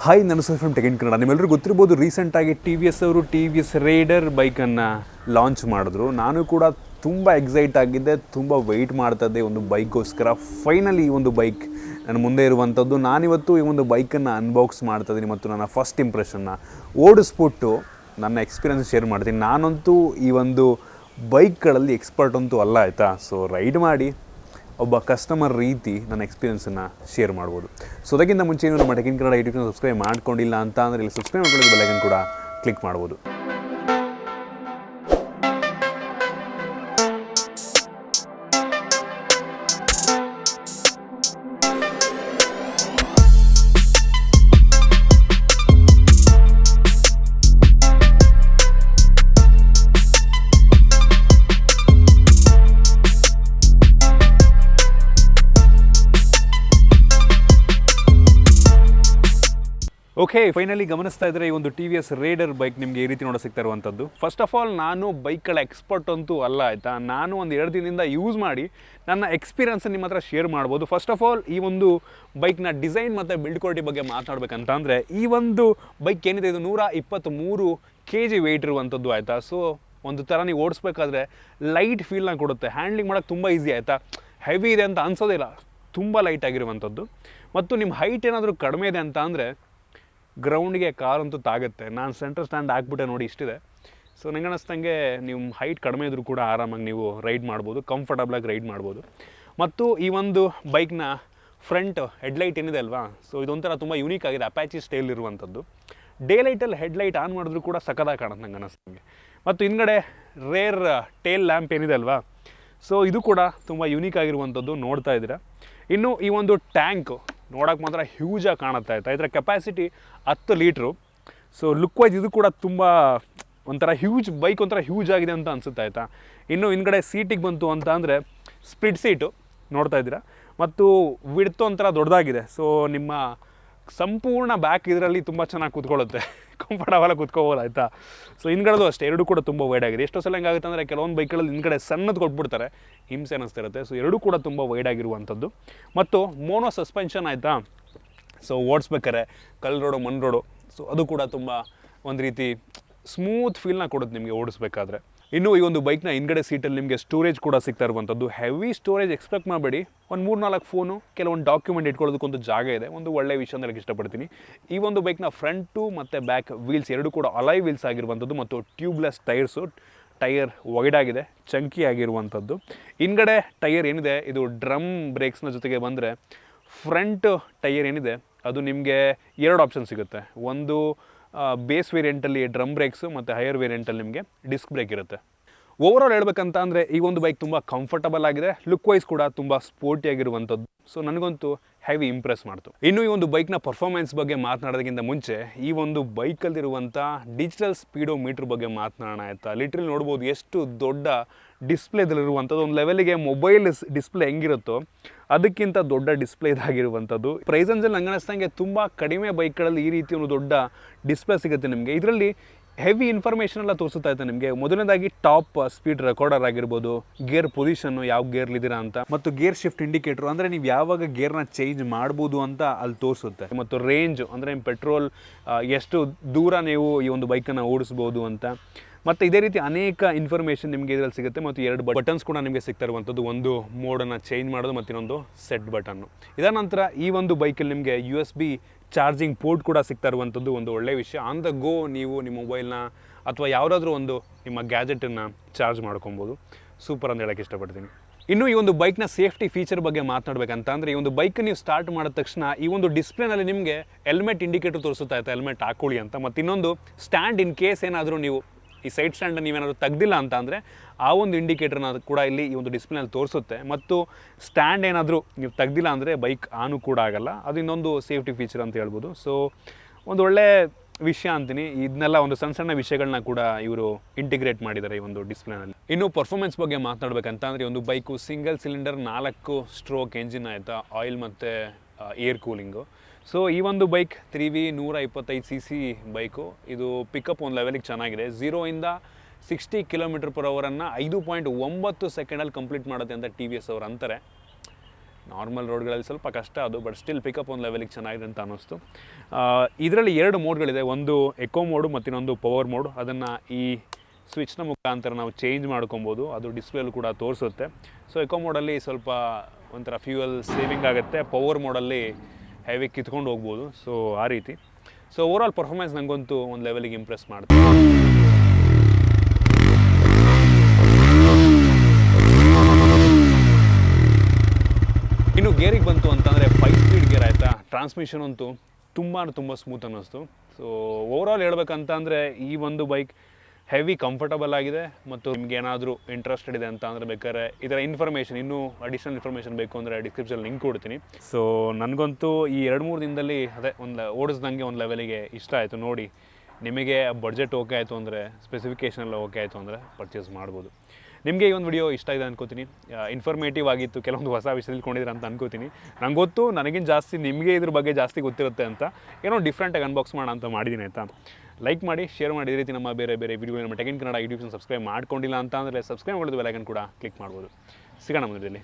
Hi ನಾನು from tech in Kannada. ನಿಮ್ಮೆಲ್ಲರೂ ಗೊತ್ತಿರ್ಬೋದು, ರೀಸೆಂಟಾಗಿ TVS ಅವರು TVS ರೈಡರ್ ಬೈಕನ್ನು ಲಾಂಚ್ ಮಾಡಿದ್ರು. ನಾನು ಕೂಡ ತುಂಬ ಎಕ್ಸೈಟ್ ಆಗಿದ್ದೆ, ತುಂಬ ವೆಯ್ಟ್ ಮಾಡ್ತಾಯಿದ್ದೆ ಒಂದು ಬೈಕ್ಗೋಸ್ಕರ. ಫೈನಲಿ ಈ ಒಂದು ಬೈಕ್ ನನ್ನ ಮುಂದೆ ಇರುವಂಥದ್ದು. ನಾನಿವತ್ತು ಈ ಒಂದು ಬೈಕನ್ನು ಅನ್ಬಾಕ್ಸ್ ಮಾಡ್ತಾಯಿದ್ದೀನಿ ಮತ್ತು ನನ್ನ ಫಸ್ಟ್ ಇಂಪ್ರೆಷನ್ನ ಓಡಿಸ್ಬಿಟ್ಟು ನನ್ನ ಎಕ್ಸ್ಪೀರಿಯನ್ಸ್ ಶೇರ್ ಮಾಡ್ತೀನಿ. ನಾನಂತೂ ಈ ಒಂದು ಬೈಕ್ಗಳಲ್ಲಿ ಎಕ್ಸ್ಪರ್ಟ್ ಅಂತೂ ಅಲ್ಲ, ಆಯಿತಾ. ಸೊ ರೈಡ್ ಮಾಡಿ ಒಬ್ಬ ಕಸ್ಟಮರ್ ರೀತಿ ನನ್ನ ಎಕ್ಸ್ಪೀರಿಯನ್ಸನ್ನು ಶೇರ್ ಮಾಡ್ಬೋದು. ಸೊ ಅದಕ್ಕಿಂತ ಮುಂಚೆ ನಮ್ಮ ಟೆಕ್ ಇನ್ ಕನ್ನಡ ಯೂಟ್ಯೂಬ್ನ ಸಬ್ಸ್ಕ್ರೈಬ್ ಮಾಡ್ಕೊಂಡಿಲ್ಲ ಅಂತ ಅಂದರೆ ಇಲ್ಲಿ ಸಬ್ಸ್ಕ್ರೈಬ್ ಮಾಡ್ಕೊಳ್ಳೋದು, ಬೆಲ್ ಐಕನ್ ಕೂಡ ಕ್ಲಿಕ್ ಮಾಡ್ಬೋದು. ಓಕೆ, ಫೈನಲಿ ಗಮನಿಸ್ತಾ ಇದ್ದರೆ ಈ ಒಂದು TVS ರೈಡರ್ ಬೈಕ್ ನಿಮಗೆ ಈ ರೀತಿ ನೋಡೋ ಸಿಗ್ತಾ ಇರುವಂಥದ್ದು. ಫಸ್ಟ್ ಆಫ್ ಆಲ್, ನಾನು ಬೈಕ್ಗಳ ಎಕ್ಸ್ಪರ್ಟ್ ಅಂತೂ ಅಲ್ಲ, ಆಯಿತಾ. ನಾನು ಒಂದು 2 ದಿನದಿಂದ ಯೂಸ್ ಮಾಡಿ ನನ್ನ ಎಕ್ಸ್ಪೀರಿಯನ್ಸ್ ನಿಮ್ಮ ಹತ್ರ ಶೇರ್ ಮಾಡ್ಬೋದು. ಫಸ್ಟ್ ಆಫ್ ಆಲ್, ಈ ಒಂದು ಬೈಕ್ನ ಡಿಸೈನ್ ಮತ್ತು ಬಿಲ್ಡ್ ಕ್ವಾಲಿಟಿ ಬಗ್ಗೆ ಮಾತನಾಡಬೇಕಂತ ಅಂದರೆ, ಈ ಒಂದು ಬೈಕ್ ಏನಿದೆ ಇದು 123 kg ವೆಯ್ಟ್ ಇರುವಂಥದ್ದು, ಆಯಿತಾ. ಸೊ ಒಂದು ಥರ ನೀವು ಓಡಿಸ್ಬೇಕಾದ್ರೆ ಲೈಟ್ ಫೀಲ್ನ ಕೊಡುತ್ತೆ. ಹ್ಯಾಂಡ್ಲಿಂಗ್ ಮಾಡೋಕ್ಕೆ ತುಂಬ ಈಸಿ, ಆಯಿತಾ. ಹೆವಿ ಇದೆ ಅಂತ ಅನ್ಸೋದಿಲ್ಲ, ತುಂಬ ಲೈಟ್ ಆಗಿರುವಂಥದ್ದು. ಮತ್ತು ನಿಮ್ಮ ಹೈಟ್ ಏನಾದರೂ ಕಡಿಮೆ ಇದೆ ಅಂತ ಅಂದರೆ ಗ್ರೌಂಡಿಗೆ ಕಾರಂತೂ ತಾಗುತ್ತೆ. ನಾನು ಸೆಂಟರ್ ಸ್ಟ್ಯಾಂಡ್ ಹಾಕ್ಬಿಟ್ಟೆ ನೋಡಿ, ಇಷ್ಟಿದೆ. ಸೊ ನನಗೆ ಅನ್ನಿಸ್ದಂಗೆ ನೀವು ಹೈಟ್ ಕಡಿಮೆ ಇದ್ದರೂ ಕೂಡ ಆರಾಮಾಗಿ ನೀವು ರೈಡ್ ಮಾಡ್ಬೋದು, ಕಂಫರ್ಟಬಲಾಗಿ ರೈಡ್ ಮಾಡ್ಬೋದು. ಮತ್ತು ಈ ಒಂದು ಬೈಕ್ನ ಫ್ರಂಟ್ ಹೆಡ್ಲೈಟ್ ಏನಿದೆ ಅಲ್ವಾ, ಸೊ ಇದೊಂಥರ ತುಂಬ ಯೂನಿಕ್ ಆಗಿದೆ, ಅಪ್ಯಾಚಿ ಸ್ಟೈಲ್ ಇರುವಂಥದ್ದು. ಡೇ ಲೈಟಲ್ಲಿ ಹೆಡ್ಲೈಟ್ ಆನ್ ಮಾಡಿದ್ರು ಕೂಡ ಸಖತ್ತಾಗಿ ಕಾಣುತ್ತೆ ನಂಗೆ ಅನ್ನಿಸ್ದಂಗೆ. ಮತ್ತು ಹಿಂದ್ಗಡೆ ರೇರ್ ಟೇಲ್ ಲ್ಯಾಂಪ್ ಏನಿದೆ ಅಲ್ವಾ, ಸೊ ಇದು ಕೂಡ ತುಂಬ ಯೂನಿಕ್ ಆಗಿರುವಂಥದ್ದು, ನೋಡ್ತಾ ಇದ್ದೀರಾ. ಇನ್ನು ಈ ಒಂದು ಟ್ಯಾಂಕು ನೋಡೋಕೆ ಮಾತ್ರ ಹ್ಯೂಜಾಗಿ ಕಾಣುತ್ತೆ, ಆಯಿತಾ. ಇದರ capacity 10 litre. So look wise ಇದು ಕೂಡ ತುಂಬ ಒಂಥರ ಹ್ಯೂಜ್ ಬೈಕ್, ಒಂಥರ ಹ್ಯೂಜ್ ಆಗಿದೆ ಅಂತ ಅನಿಸುತ್ತೆ, ಆಯಿತಾ. ಇನ್ನು ಹಿಂದ್ಗಡೆ ಸೀಟಿಗೆ ಬಂತು ಅಂತ ಅಂದರೆ ಸ್ಪ್ಲಿಟ್ ಸೀಟು ನೋಡ್ತಾ ಇದ್ದೀರಾ. ಮತ್ತು ವಿಡ್ತು ಒಂಥರ ದೊಡ್ಡದಾಗಿದೆ. ಸೊ ನಿಮ್ಮ ಸಂಪೂರ್ಣ ಬ್ಯಾಕ್ ಇದರಲ್ಲಿ ತುಂಬ ಚೆನ್ನಾಗಿ ಕೂತ್ಕೊಳ್ಳುತ್ತೆ, ಕಂಫರ್ಟಬಲಾಗಿ ಕೂತ್ಕೋಬೋದು, ಆಯಿತಾ. ಸೊ ಹಿಂದ್ಗಡೆದು ಅಷ್ಟೇ, ಎರಡೂ ಕೂಡ ತುಂಬ ವೈಡ್ ಆಗಿದೆ. ಎಷ್ಟೋ ಸಲ ಹೆಂಗಾಗುತ್ತೆ ಅಂದರೆ ಕೆಲವೊಂದು ಬೈಕ್ಗಳಲ್ಲಿ ಹಿಂದ್ಗಡೆ ಸಣ್ಣದು ಕೊಟ್ಬಿಡ್ತಾರೆ, ಹಿಂಸೆ ಅನ್ನಿಸ್ತಿರುತ್ತೆ. ಸೊ ಎರಡೂ ಕೂಡ ತುಂಬ ವೈಡ್ ಆಗಿರುವಂಥದ್ದು. ಮತ್ತು ಮೋನೋ ಸಸ್ಪೆನ್ಷನ್, ಆಯಿತಾ. ಸೊ ಓಡಿಸ್ಬೇಕಾರೆ ಕಲ್ಲು ರೋಡು, ಮಣ್ಣು ರೋಡು, ಸೊ ಅದು ಕೂಡ ತುಂಬ ಒಂದು ರೀತಿ ಸ್ಮೂತ್ ಫೀಲ್ನ ಕೊಡುತ್ತೆ ನಿಮಗೆ ಓಡಿಸ್ಬೇಕಾದ್ರೆ. ಇನ್ನು ಈ ಒಂದು ಬೈಕ್ನ ಹಿಂದ್ಗಡೆ ಸೀಟಲ್ಲಿ ನಿಮಗೆ ಸ್ಟೋರೇಜ್ ಕೂಡ ಸಿಗ್ತಾ ಇರುವಂಥದ್ದು. ಹೆವಿ ಸ್ಟೋರೇಜ್ ಎಕ್ಸ್ಪೆಕ್ಟ್ ಮಾಡಬೇಡಿ. ಒಂದು 3-4 ಫೋನು, ಕೆಲವೊಂದು ಡಾಕ್ಯುಮೆಂಟ್ ಇಟ್ಕೊಳ್ಳೋದಕ್ಕೊಂದು ಜಾಗ ಇದೆ. ಒಂದು ಒಳ್ಳೆ ವಿಷಯ ಅಂತ ಹೇಳಕ್ಕೆ ಇಷ್ಟಪಡ್ತೀನಿ. ಈ ಒಂದು ಬೈಕ್ನ ಫ್ರಂಟು ಮತ್ತು ಬ್ಯಾಕ್ ವೀಲ್ಸ್ ಎರಡೂ ಕೂಡ ಅಲಾಯ್ ವೀಲ್ಸ್ ಆಗಿರುವಂಥದ್ದು. ಮತ್ತು ಟ್ಯೂಬ್ಲೆಸ್ ಟೈರ್ಸು, ಟೈರ್ ವೈಡ್ ಆಗಿದೆ, ಚಂಕಿ ಆಗಿರುವಂಥದ್ದು. ಹಿಂದ್ಗಡೆ ಟೈರ್ ಏನಿದೆ ಇದು ಡ್ರಮ್ ಬ್ರೇಕ್ಸ್ನ ಜೊತೆಗೆ ಬಂದರೆ ಫ್ರಂಟ್ ಟೈರ್ ಏನಿದೆ ಅದು ನಿಮಗೆ 2 ಆಪ್ಷನ್ ಸಿಗುತ್ತೆ. ಒಂದು ಬೇಸ್ ವೇರಿಯಂಟಲ್ಲಿ ಡ್ರಮ್ ಬ್ರೇಕ್ಸು ಮತ್ತು ಹೈಯರ್ ವೇರಿಯಂಟಲ್ಲಿ ನಿಮಗೆ ಡಿಸ್ಕ್ ಬ್ರೇಕ್ ಇರುತ್ತೆ. ಓವರಾಲ್ ಹೇಳ್ಬೇಕಂತ ಅಂದರೆ ಈ ಒಂದು ಬೈಕ್ ತುಂಬ ಕಂಫರ್ಟಬಲ್ ಆಗಿದೆ, ಲುಕ್ ವೈಸ್ ಕೂಡ ತುಂಬ ಸ್ಪೋರ್ಟಿಯಾಗಿರುವಂಥದ್ದು. ಸೊ ನನಗಂತೂ ಹೆವಿ ಇಂಪ್ರೆಸ್ ಮಾಡ್ತು. ಇನ್ನು ಈ ಒಂದು ಬೈಕ್ನ ಪರ್ಫಾರ್ಮೆನ್ಸ್ ಬಗ್ಗೆ ಮಾತನಾಡೋದಕ್ಕಿಂತ ಮುಂಚೆ ಈ ಒಂದು ಬೈಕಲ್ಲಿರುವಂಥ ಡಿಜಿಟಲ್ ಸ್ಪೀಡೋ ಮೀಟ್ರ್ ಬಗ್ಗೆ ಮಾತನಾಡೋಣ, ಆಯಿತಾ. ಲಿಟ್ರಲಿ ನೋಡ್ಬೋದು ಎಷ್ಟು ದೊಡ್ಡ ಡಿಸ್ಪ್ಲೇದಲ್ಲಿರುವಂಥದ್ದು. ಒಂದು ಲೆವೆಲಿಗೆ ಮೊಬೈಲ್ ಡಿಸ್ಪ್ಲೇ ಹೆಂಗಿರುತ್ತೋ ಅದಕ್ಕಿಂತ ದೊಡ್ಡ ಡಿಸ್ಪ್ಲೇ ಇದಾಗಿರುವಂಥದ್ದು. ಪ್ರೈಸನ್ಸಲ್ಲಿ ನಂಗೆ ಅನ್ನಿಸ್ದಂಗೆ ತುಂಬ ಕಡಿಮೆ ಬೈಕ್ಗಳಲ್ಲಿ ಈ ರೀತಿ ಒಂದು ದೊಡ್ಡ ಡಿಸ್ಪ್ಲೇ ಸಿಗುತ್ತೆ ನಿಮಗೆ. ಇದರಲ್ಲಿ ಹೆವಿ ಇನ್ಫಾರ್ಮೇಷನ್ ಎಲ್ಲ ತೋರಿಸ್ತಾ ಇತ್ತು ನಿಮಗೆ. ಮೊದಲನೇದಾಗಿ ಟಾಪ್ ಸ್ಪೀಡ್ ರೆಕಾರ್ಡರ್ ಆಗಿರ್ಬೋದು, ಗೇರ್ ಪೊಸಿಷನ್ನು ಯಾವ ಗೇರ್ಲಿದ್ದೀರಾ ಅಂತ, ಮತ್ತು ಗೇರ್ ಶಿಫ್ಟ್ ಇಂಡಿಕೇಟ್ರು ಅಂದರೆ ನೀವು ಯಾವಾಗ ಗೇರ್ನ ಚೇಂಜ್ ಮಾಡ್ಬೋದು ಅಂತ ಅಲ್ಲಿ ತೋರಿಸುತ್ತೆ. ಮತ್ತು ರೇಂಜು ಅಂದರೆ ನಿಮ್ಮ ಪೆಟ್ರೋಲ್ ಎಷ್ಟು ದೂರ ನೀವು ಈ ಒಂದು ಬೈಕನ್ನು ಓಡಿಸ್ಬೋದು ಅಂತ. ಮತ್ತು ಇದೇ ರೀತಿ ಅನೇಕ ಇನ್ಫಾರ್ಮೇಷನ್ ನಿಮಗೆ ಇದರಲ್ಲಿ ಸಿಗುತ್ತೆ. ಮತ್ತು 2 ಬಟನ್ಸ್ ಕೂಡ ನಿಮಗೆ ಸಿಗ್ತಾ ಇರುವಂಥದ್ದು. ಒಂದು ಮೋಡನ್ನು ಚೇಂಜ್ ಮಾಡೋದು ಮತ್ತು ಇನ್ನೊಂದು ಸೆಟ್ ಬಟನ್ನು. ಇದರ ನಂತರ ಈ ಒಂದು ಬೈಕಲ್ಲಿ ನಿಮಗೆ USB ಚಾರ್ಜಿಂಗ್ ಪೋರ್ಟ್ ಕೂಡ ಸಿಗ್ತಾ ಇರುವಂಥದ್ದು ಒಂದು ಒಳ್ಳೆಯ ವಿಷಯ. ಆನ್ ದ ಗೋ ನೀವು ನಿಮ್ಮ ಮೊಬೈಲ್ನ ಅಥವಾ ಯಾವುದಾದ್ರೂ ಒಂದು ನಿಮ್ಮ ಗ್ಯಾಜೆಟನ್ನು ಚಾರ್ಜ್ ಮಾಡ್ಕೊಬೋದು. ಸೂಪರ್ ಅಂತ ಹೇಳೋಕ್ಕೆ ಇಷ್ಟಪಡ್ತೀನಿ. ಇನ್ನು ಈ ಒಂದು ಬೈಕ್ನ ಸೇಫ್ಟಿ ಫೀಚರ್ ಬಗ್ಗೆ ಮಾತನಾಡಬೇಕಂತ ಅಂದರೆ, ಈ ಒಂದು ಬೈಕ್ ನೀವು ಸ್ಟಾರ್ಟ್ ಮಾಡಿದ ತಕ್ಷಣ ಈ ಒಂದು ಡಿಸ್ಪ್ಲೇನಲ್ಲಿ ನಿಮಗೆ ಹೆಲ್ಮೆಟ್ ಇಂಡಿಕೇಟರ್ ತೋರಿಸುತ್ತಾ ಇತ್ತು, ಹೆಲ್ಮೆಟ್ ಹಾಕೊಳ್ಳಿ ಅಂತ. ಮತ್ತು ಇನ್ನೊಂದು ಸ್ಟ್ಯಾಂಡ್, ಇನ್ ಕೇಸ್ ಏನಾದರೂ ನೀವು ಈ ಸೈಡ್ ಸ್ಟ್ಯಾಂಡನ್ನು ನೀವೇನಾದರೂ ತೆಗ್ದಿಲ್ಲ ಅಂತ ಅಂದರೆ ಆ ಒಂದು ಇಂಡಿಕೇಟರ್ನ ಕೂಡ ಇಲ್ಲಿ ಈ ಒಂದು ಡಿಸ್ಪ್ಲೇನಲ್ಲಿ ತೋರಿಸುತ್ತೆ. ಮತ್ತು ಸ್ಟ್ಯಾಂಡ್ ಏನಾದರೂ ನೀವು ತೆಗ್ದಿಲ್ಲ ಅಂದರೆ ಬೈಕ್ ಆನು ಕೂಡ ಆಗಲ್ಲ. ಅದು ಇನ್ನೊಂದು ಸೇಫ್ಟಿ ಫೀಚರ್ ಅಂತ ಹೇಳ್ಬೋದು. ಸೊ ಒಂದು ಒಳ್ಳೆ ವಿಷಯ ಅಂತೀನಿ. ಇದನ್ನೆಲ್ಲ ಒಂದು ಸಣ್ಣ ಸಣ್ಣ ವಿಷಯಗಳನ್ನ ಕೂಡ ಇವರು ಇಂಟಿಗ್ರೇಟ್ ಮಾಡಿದ್ದಾರೆ ಈ ಒಂದು ಡಿಸ್ಪ್ಲೇನಲ್ಲಿ. ಇನ್ನು ಪರ್ಫಾರ್ಮೆನ್ಸ್ ಬಗ್ಗೆ ಮಾತನಾಡಬೇಕಂತ ಅಂದರೆ, ಒಂದು bike single cylinder 4 stroke engine, ಆಯಿತಾ, ಆಯಿಲ್ ಮತ್ತು ಏರ್ ಕೂಲಿಂಗು. ಸೊ ಈ ಒಂದು ಬೈಕ್ 3V 125 cc ಬೈಕು. ಇದು ಪಿಕಪ್ ಒಂದು ಲೆವೆಲಿಗೆ ಚೆನ್ನಾಗಿದೆ. 0 ಇಂದ 60 km/h 5.9 ಸೆಕೆಂಡಲ್ಲಿ ಕಂಪ್ಲೀಟ್ ಮಾಡುತ್ತೆ ಅಂತ TVS ಅವರು ಅಂತಾರೆ. ನಾರ್ಮಲ್ ರೋಡ್ಗಳಲ್ಲಿ ಸ್ವಲ್ಪ ಕಷ್ಟ ಅದು, ಬಟ್ ಸ್ಟಿಲ್ ಪಿಕಪ್ ಒಂದು ಲೆವೆಲಿಗೆ ಚೆನ್ನಾಗಿದೆ ಅಂತ ಅನ್ನಿಸ್ತು. ಇದರಲ್ಲಿ 2 ಮೋಡ್ಗಳಿದೆ, ಒಂದು ಎಕೋ ಮೋಡು ಮತ್ತು ಇನ್ನೊಂದು ಪವರ್ ಮೋಡ್. ಅದನ್ನು ಈ ಸ್ವಿಚ್ನ ಮುಖಾಂತರ ನಾವು ಚೇಂಜ್ ಮಾಡ್ಕೊಬೋದು, ಅದು ಡಿಸ್ಪ್ಲೇಲಿ ಕೂಡ ತೋರಿಸುತ್ತೆ. ಸೊ ಎಕೋ ಮೋಡಲ್ಲಿ ಸ್ವಲ್ಪ ಒಂಥರ ಫ್ಯೂಯಲ್ ಸೇವಿಂಗ್ ಆಗುತ್ತೆ, ಪವರ್ ಮೋಡಲ್ಲಿ ಹೆವಿ ಕಿತ್ಕೊಂಡು ಹೋಗ್ಬೋದು. ಸೊ ಆ ರೀತಿ. ಸೊ ಓವರಾಲ್ ಪರ್ಫಾರ್ಮೆನ್ಸ್ ನನಗಂತೂ ಒಂದು ಲೆವೆಲಿಗೆ ಇಂಪ್ರೆಸ್ ಮಾಡ್ತೀನಿ. ಇನ್ನು ಗೇರಿಗೆ ಬಂತು ಅಂತಂದರೆ 5 ಸ್ಪೀಡ್ ಗೇರ್ ಆಯಿತಾ. ಟ್ರಾನ್ಸ್ಮಿಷನ್ ಅಂತೂ ತುಂಬ ಸ್ಮೂತ್ ಅನ್ನಿಸ್ತು. ಸೊ ಓವರಾಲ್ ಹೇಳ್ಬೇಕಂತಂದರೆ ಈ ಒಂದು ಬೈಕ್ ಹೆವಿ ಕಂಫರ್ಟಬಲ್ ಆಗಿದೆ. ಮತ್ತು ನಿಮ್ಗೆ ಏನಾದರೂ ಇಂಟ್ರೆಸ್ಟೆಡ್ ಇದೆ ಅಂತ ಅಂದರೆ ಬೇಕಾದ್ರೆ ಇದರ ಇನ್ಫಾರ್ಮೇಷನ್, ಇನ್ನೂ ಅಡಿಷ್ನಲ್ ಇನ್ಫಾರ್ಮೇಷನ್ ಬೇಕು ಅಂದರೆ ಡಿಸ್ಕ್ರಿಪ್ಷನ್ ಲಿಂಕ್ ಕೊಡ್ತೀನಿ. ಸೊ ನನಗಂತೂ ಈ 2-3 ದಿನದಲ್ಲಿ ಅದೇ ಓಡಿಸ್ದಂಗೆ ಒಂದು ಲೆವೆಲಿಗೆ ಇಷ್ಟ ಆಯಿತು. ನೋಡಿ, ನಿಮಗೆ ಬಡ್ಜೆಟ್ ಓಕೆ ಆಯಿತು ಅಂದರೆ, ಸ್ಪೆಸಿಫಿಕೇಷನ್ ಎಲ್ಲ ಓಕೆ ಆಯಿತು ಅಂದರೆ ಪರ್ಚೇಸ್ ಮಾಡ್ಬೋದು. ನಿಮಗೆ ಈ ಒಂದು ವಿಡಿಯೋ ಇಷ್ಟ ಇದೆ ಅನ್ಕೋತೀನಿ, ಇನ್ಫಾರ್ಮೇಟಿವ್ ಆಗಿತ್ತು, ಕೆಲವೊಂದು ಹೊಸ ವಿಷಯ ತಿಳ್ಕೊಂಡಿದ್ದೀರ ಅಂತ ಅನ್ಕೋತೀನಿ. ನಂಗೆ ಗೊತ್ತು, ನನಗಿಂತ ಜಾಸ್ತಿ ನಿಮಗೆ ಇದ್ರ ಬಗ್ಗೆ ಜಾಸ್ತಿ ಗೊತ್ತಿರುತ್ತೆ ಅಂತ ಏನೋ ಡಿಫ್ರೆಂಟಾಗಿ ಅನ್ಬಾಕ್ಸ್ ಮಾಡೋಣ ಅಂತ ಮಾಡಿದ್ದೀನಿ ಆಯಿತಾ. ಲೈಕ್ ಮಾಡಿ, ಶೇರ್ ಮಾಡಿ. ಈ ರೀತಿ ನಮ್ಮ ಬೇರೆ ವಿಡಿಯೋ ನಮ್ಮ tech in Kannada YouTube channel subscribe ಮಾಡ್ಕೊಂಡಿಲ್ಲ ಅಂತ ಅಂದರೆ ಸಬ್ಸ್ಕ್ರೈಬ್ ಮಾಡೋದು, ಬೆಲ್ ಐಕಾನ್ ಕೂಡ ಕ್ಲಿಕ್ ಮಾಡ್ಬೋದು. ಸಿಗೋಣ ಮುಂದಿನ.